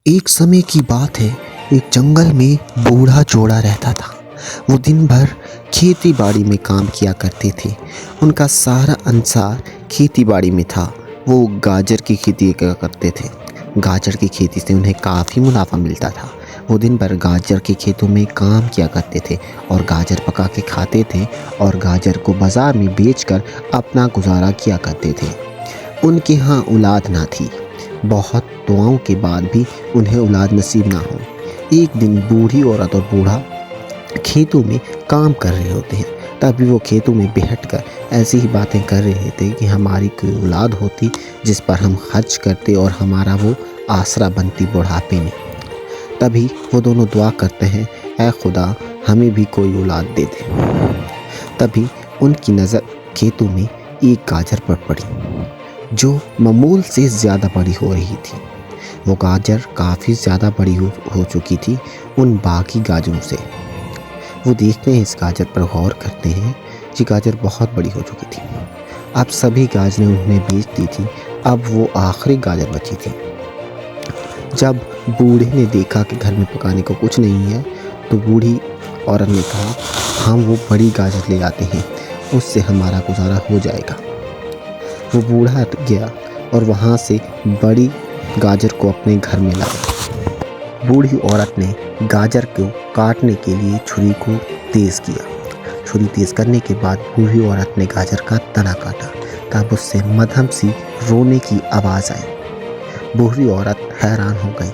एक समय की बात है, एक जंगल में बूढ़ा जोड़ा रहता था। वो दिन भर खेती बाड़ी में काम किया करते थे। उनका सारा अंसार खेती बाड़ी में था। वो गाजर की खेती करते थे। गाजर की खेती से उन्हें काफ़ी मुनाफा मिलता था। वो दिन भर गाजर के खेतों में काम किया करते थे और गाजर पका के खाते थे और गाजर को बाज़ार में बेचकर अपना गुजारा किया करते थे। उनके यहाँ औलाद ना थी। बहुत दुआओं के बाद भी उन्हें औलाद नसीब ना हो। एक दिन बूढ़ी औरत और बूढ़ा खेतों में काम कर रहे होते हैं। तभी वो खेतों में बैठकर ऐसी ही बातें कर रहे थे कि हमारी कोई औलाद होती जिस पर हम खर्च करते और हमारा वो आसरा बनती बुढ़ापे में। तभी वो दोनों दुआ करते हैं, ऐ खुदा हमें भी कोई औलाद दे दे। तभी उनकी नज़र खेतों में एक गाजर पर पड़ी जो मामूल से ज़्यादा बड़ी हो रही थी। वो गाजर काफ़ी ज़्यादा बड़ी हो चुकी थी उन बाकी गाजरों से। वो देखते हैं इस गाजर पर गौर करते हैं। ये गाजर बहुत बड़ी हो चुकी थी। अब सभी गाजरें उन्हें बेच दी थी। अब वो आखिरी गाजर बची थी। जब बूढ़े ने देखा कि घर में पकाने को कुछ नहीं है तो बूढ़ी औरत ने कहा, हम वो बड़ी गाजर ले आते हैं, उससे हमारा गुजारा हो जाएगा। वो बूढ़ा गया और वहाँ से बड़ी गाजर को अपने घर में लाया। बूढ़ी औरत ने गाजर को काटने के लिए छुरी को तेज़ किया। छुरी तेज़ करने के बाद बूढ़ी औरत ने गाजर का तना काटा। तब उससे मध्यम सी रोने की आवाज़ आई। बूढ़ी औरत हैरान हो गई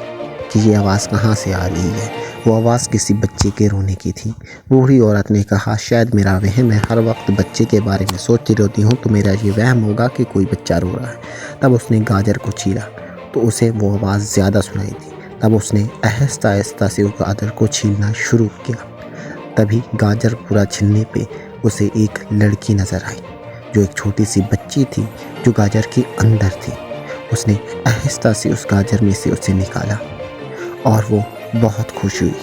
कि ये आवाज़ कहाँ से आ रही है। वो आवाज़ किसी बच्चे के रोने की थी। बूढ़ी औरत ने कहा, शायद मेरा वहम है, हर वक्त बच्चे के बारे में सोचती रहती हूँ तो मेरा ये वहम होगा कि कोई बच्चा रो रहा है। तब उसने गाजर को छीला तो उसे वो आवाज़ ज़्यादा सुनाई दी। तब उसने आहिस्ता आहिस्ता से उस गाजर को छीलना शुरू किया। तभी गाजर पूरा छिलने पे उसे एक लड़की नज़र आई जो एक छोटी सी बच्ची थी जो गाजर के अंदर थी। उसने आहिस्ता से उस गाजर में से उसे निकाला और वो बहुत खुश हुई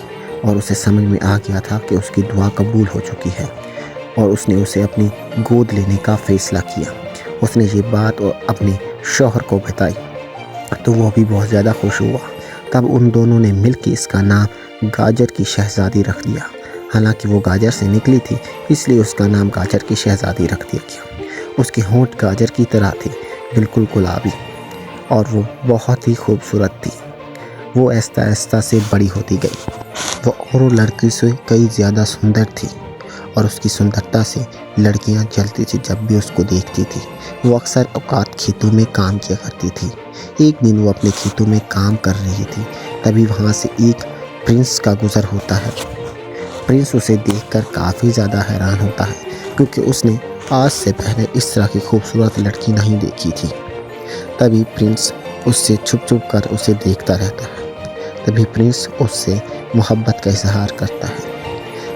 और उसे समझ में आ गया था कि उसकी दुआ कबूल हो चुकी है और उसने उसे अपनी गोद लेने का फ़ैसला किया। उसने ये बात और अपने शौहर को बताई तो वो भी बहुत ज़्यादा खुश हुआ। तब उन दोनों ने मिलकर इसका नाम गाजर की शहज़ादी रख दिया। हालांकि वो गाजर से निकली थी इसलिए उसका नाम गाजर की शहज़ादी रख दिया गया। उसके होंठ गाजर की तरह थे, बिल्कुल गुलाबी, और वो बहुत ही खूबसूरत थी। वो आहिस्ता आहिस्ता से बड़ी होती गई। वो औरों लड़की से कई ज़्यादा सुंदर थी और उसकी सुंदरता से लड़कियां जलती थी जब भी उसको देखती थी। वो अक्सर औकात खेतों में काम किया करती थी। एक दिन वो अपने खेतों में काम कर रही थी। तभी वहाँ से एक प्रिंस का गुज़र होता है। प्रिंस उसे देखकर काफ़ी ज़्यादा हैरान होता है क्योंकि उसने आज से पहले इस तरह की खूबसूरत लड़की नहीं देखी थी। तभी प्रिंस उससे छुप छुप कर उसे देखता रहता है। तभी प्रिंस उससे मोहब्बत का इजहार करता है।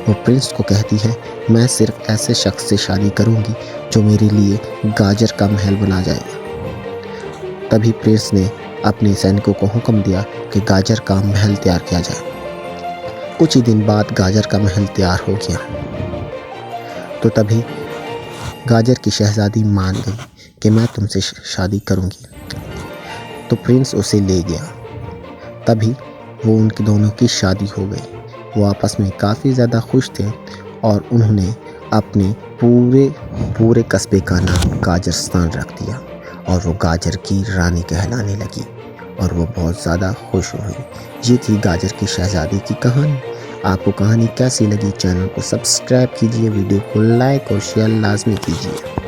वो प्रिंस को कहती है, मैं सिर्फ ऐसे शख्स से शादी करूंगी जो मेरे लिए गाजर का महल बना जाएगा। तभी प्रिंस ने अपने सैनिकों को हुक्म दिया कि गाजर का महल तैयार किया जाए। कुछ ही दिन बाद गाजर का महल तैयार हो गया। तो तभी गाजर की शहज़ादी मान गई कि मैं तुमसे शादी करूंगी। तो प्रिंस उसे ले गया। तभी वो उनके दोनों की शादी हो गई। वो आपस में काफ़ी ज़्यादा खुश थे और उन्होंने अपने पूरे कस्बे का नाम गाजरस्तान रख दिया और वो गाजर की रानी कहलाने लगी और वो बहुत ज़्यादा खुश हुई। ये थी गाजर की शहज़ादी की कहानी। आपको कहानी कैसी लगी? चैनल को सब्सक्राइब कीजिए, वीडियो को लाइक और शेयर लाजमी कीजिए।